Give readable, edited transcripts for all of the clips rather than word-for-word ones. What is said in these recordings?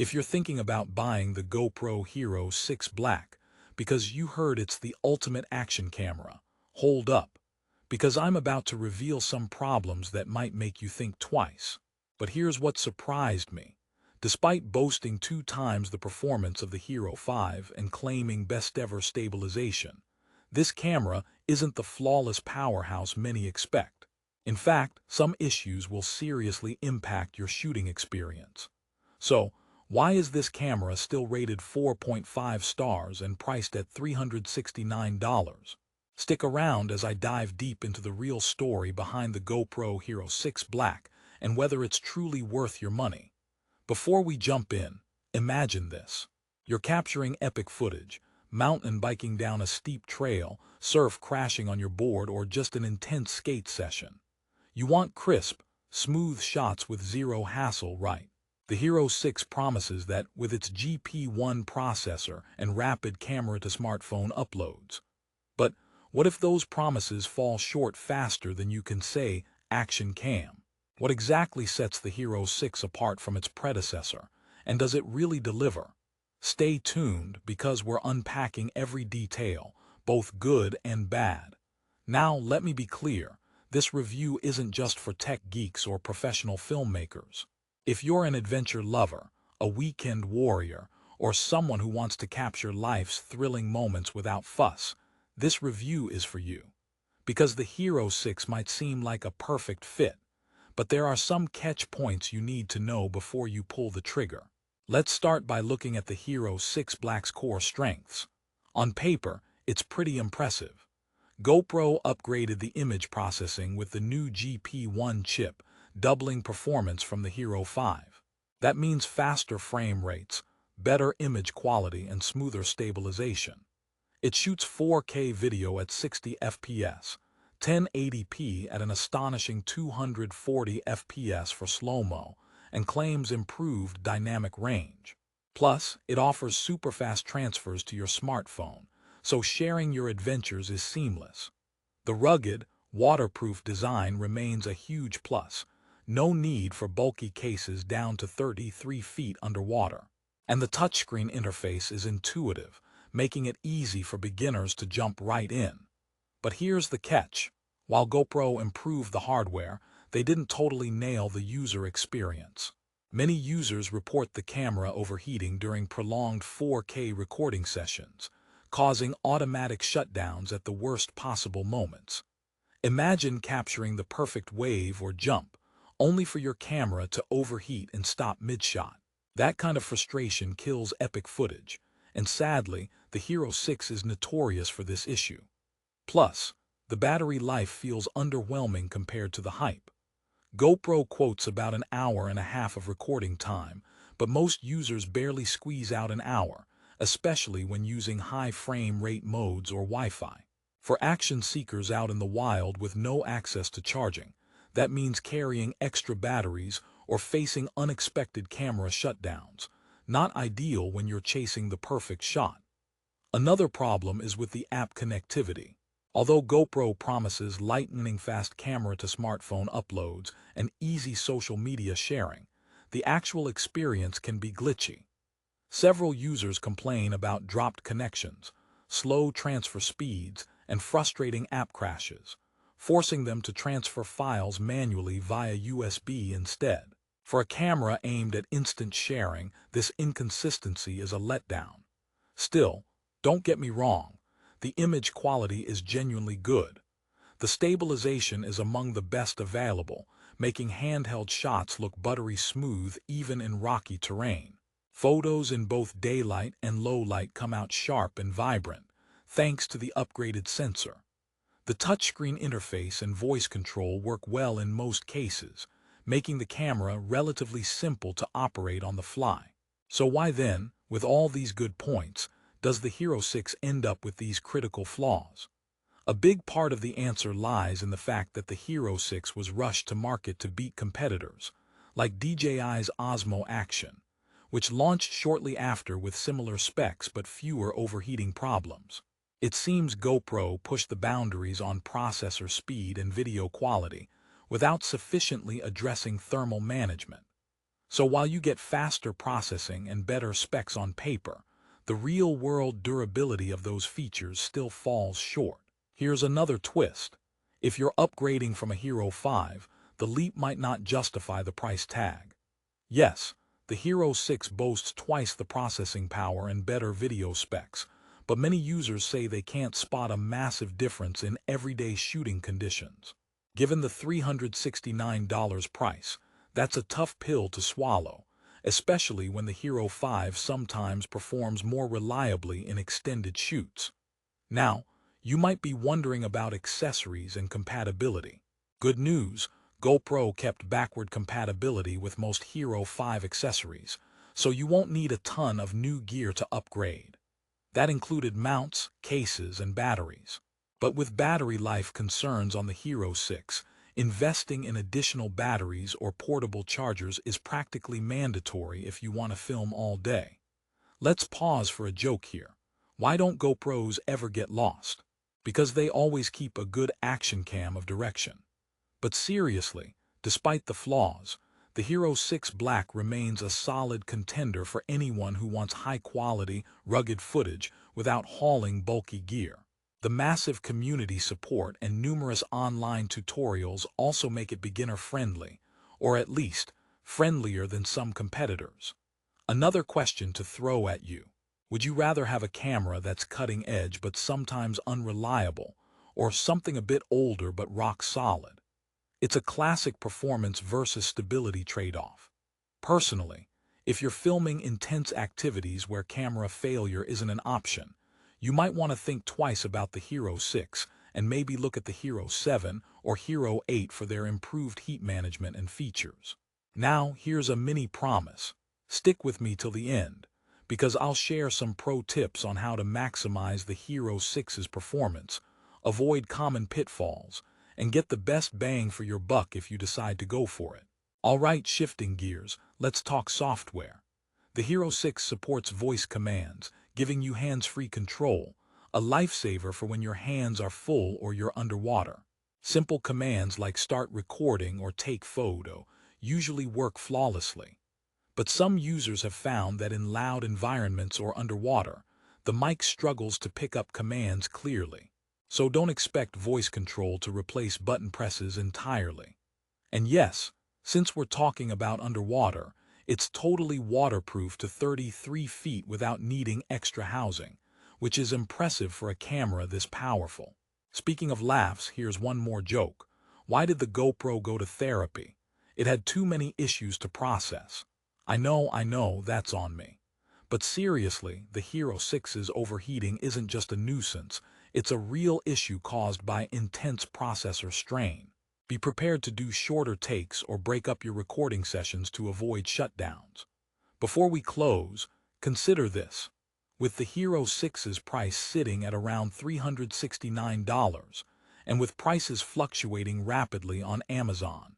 If you're thinking about buying the GoPro Hero 6 Black because you heard it's the ultimate action camera, hold up, because I'm about to reveal some problems that might make you think twice. But here's what surprised me. Despite boasting 2 times the performance of the Hero 5 and claiming best-ever stabilization, this camera isn't the flawless powerhouse many expect. In fact, some issues will seriously impact your shooting experience. So, why is this camera still rated 4.5 stars and priced at $369? Stick around as I dive deep into the real story behind the GoPro Hero 6 Black and whether it's truly worth your money. Before we jump in, imagine this. You're capturing epic footage, mountain biking down a steep trail, surf crashing on your board, or just an intense skate session. You want crisp, smooth shots with zero hassle, right? The Hero 6 promises that with its GP1 processor and rapid camera-to-smartphone uploads. But what if those promises fall short faster than you can say action cam? What exactly sets the Hero 6 apart from its predecessor, and does it really deliver? Stay tuned because we're unpacking every detail, both good and bad. Now, let me be clear, this review isn't just for tech geeks or professional filmmakers. If you're an adventure lover, a weekend warrior, or someone who wants to capture life's thrilling moments without fuss, this review is for you. Because the Hero 6 might seem like a perfect fit, but there are some catch points you need to know before you pull the trigger. Let's start by looking at the Hero 6 Black's core strengths. On paper, it's pretty impressive. GoPro upgraded the image processing with the new GP1 chip, doubling performance from the Hero 5. That means faster frame rates, better image quality, and smoother stabilization. It shoots 4K video at 60 FPS, 1080p at an astonishing 240 FPS for slow-mo, and claims improved dynamic range. Plus, it offers super-fast transfers to your smartphone, so sharing your adventures is seamless. The rugged, waterproof design remains a huge plus. No need for bulky cases down to 33 feet underwater. And the touchscreen interface is intuitive, making it easy for beginners to jump right in. But here's the catch. While GoPro improved the hardware, they didn't totally nail the user experience. Many users report the camera overheating during prolonged 4K recording sessions, causing automatic shutdowns at the worst possible moments. Imagine capturing the perfect wave or jump, only for your camera to overheat and stop mid-shot. That kind of frustration kills epic footage, and sadly, the Hero 6 is notorious for this issue. Plus, the battery life feels underwhelming compared to the hype. GoPro quotes about an hour and a half of recording time, but most users barely squeeze out an hour, especially when using high frame rate modes or Wi-Fi. For action seekers out in the wild with no access to charging, that means carrying extra batteries or facing unexpected camera shutdowns. Not ideal when you're chasing the perfect shot. Another problem is with the app connectivity. Although GoPro promises lightning-fast camera-to-smartphone uploads and easy social media sharing, the actual experience can be glitchy. Several users complain about dropped connections, slow transfer speeds, and frustrating app crashes, forcing them to transfer files manually via USB instead. For a camera aimed at instant sharing, this inconsistency is a letdown. Still, don't get me wrong, the image quality is genuinely good. The stabilization is among the best available, making handheld shots look buttery smooth even in rocky terrain. Photos in both daylight and low light come out sharp and vibrant, thanks to the upgraded sensor. The touchscreen interface and voice control work well in most cases, making the camera relatively simple to operate on the fly. So why then, with all these good points, does the Hero 6 end up with these critical flaws? A big part of the answer lies in the fact that the Hero 6 was rushed to market to beat competitors, like DJI's Osmo Action, which launched shortly after with similar specs but fewer overheating problems. It seems GoPro pushed the boundaries on processor speed and video quality without sufficiently addressing thermal management. So while you get faster processing and better specs on paper, the real-world durability of those features still falls short. Here's another twist. If you're upgrading from a Hero 5, the leap might not justify the price tag. Yes, the Hero 6 boasts twice the processing power and better video specs, but many users say they can't spot a massive difference in everyday shooting conditions. Given the $369 price, that's a tough pill to swallow, especially when the Hero 5 sometimes performs more reliably in extended shoots. Now, you might be wondering about accessories and compatibility. Good news, GoPro kept backward compatibility with most Hero 5 accessories, so you won't need a ton of new gear to upgrade. That included mounts, cases, and batteries. But with battery life concerns on the Hero 6, investing in additional batteries or portable chargers is practically mandatory if you want to film all day. Let's pause for a joke here. Why don't GoPros ever get lost? Because they always keep a good action cam of direction. But seriously, despite the flaws, the Hero 6 Black remains a solid contender for anyone who wants high-quality, rugged footage without hauling bulky gear. The massive community support and numerous online tutorials also make it beginner-friendly, or at least, friendlier than some competitors. Another question to throw at you. Would you rather have a camera that's cutting edge but sometimes unreliable, or something a bit older but rock solid? It's a classic performance versus stability trade-off. Personally, if you're filming intense activities where camera failure isn't an option, you might want to think twice about the Hero 6 and maybe look at the Hero 7 or Hero 8 for their improved heat management and features. Now, here's a mini promise. Stick with me till the end, because I'll share some pro tips on how to maximize the Hero 6's performance, avoid common pitfalls, and get the best bang for your buck if you decide to go for it. Alright, shifting gears, let's talk software. The Hero 6 supports voice commands, giving you hands-free control, a lifesaver for when your hands are full or you're underwater. Simple commands like start recording or take photo usually work flawlessly. But some users have found that in loud environments or underwater, the mic struggles to pick up commands clearly. So don't expect voice control to replace button presses entirely. And yes, since we're talking about underwater, it's totally waterproof to 33 feet without needing extra housing, which is impressive for a camera this powerful. Speaking of laughs, here's one more joke. Why did the GoPro go to therapy? It had too many issues to process. I know, that's on me. But seriously, the Hero 6's overheating isn't just a nuisance, it's a real issue caused by intense processor strain. Be prepared to do shorter takes or break up your recording sessions to avoid shutdowns. Before we close, consider this. With the Hero 6's price sitting at around $369, and with prices fluctuating rapidly on Amazon,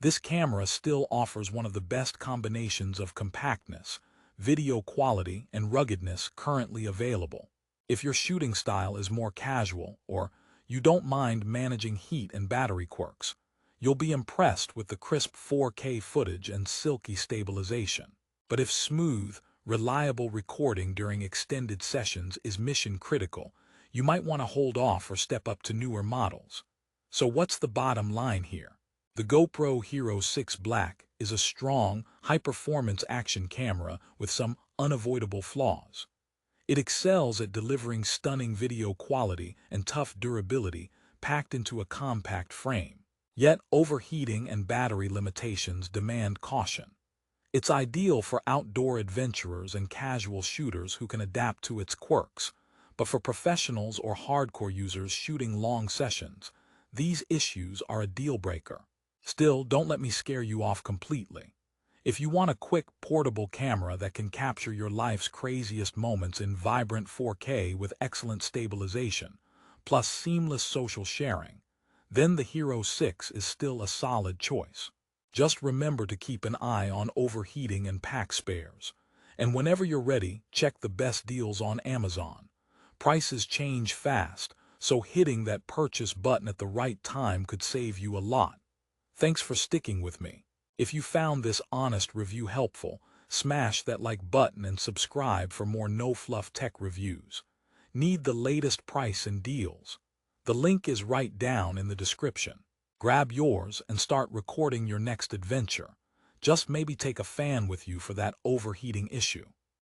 this camera still offers one of the best combinations of compactness, video quality, and ruggedness currently available. If your shooting style is more casual, or you don't mind managing heat and battery quirks, you'll be impressed with the crisp 4K footage and silky stabilization. But if smooth, reliable recording during extended sessions is mission critical, you might want to hold off or step up to newer models. So what's the bottom line here? The GoPro HERO6 Black is a strong, high-performance action camera with some unavoidable flaws. It excels at delivering stunning video quality and tough durability packed into a compact frame. Yet overheating and battery limitations demand caution. It's ideal for outdoor adventurers and casual shooters who can adapt to its quirks, but for professionals or hardcore users shooting long sessions, these issues are a deal-breaker. Still, don't let me scare you off completely. If you want a quick, portable camera that can capture your life's craziest moments in vibrant 4K with excellent stabilization, plus seamless social sharing, then the Hero 6 is still a solid choice. Just remember to keep an eye on overheating and pack spares. And whenever you're ready, check the best deals on Amazon. Prices change fast, so hitting that purchase button at the right time could save you a lot. Thanks for sticking with me. If you found this honest review helpful, smash that like button and subscribe for more no-fluff tech reviews. Need the latest price and deals? The link is right down in the description. Grab yours and start recording your next adventure. Just maybe take a fan with you for that overheating issue.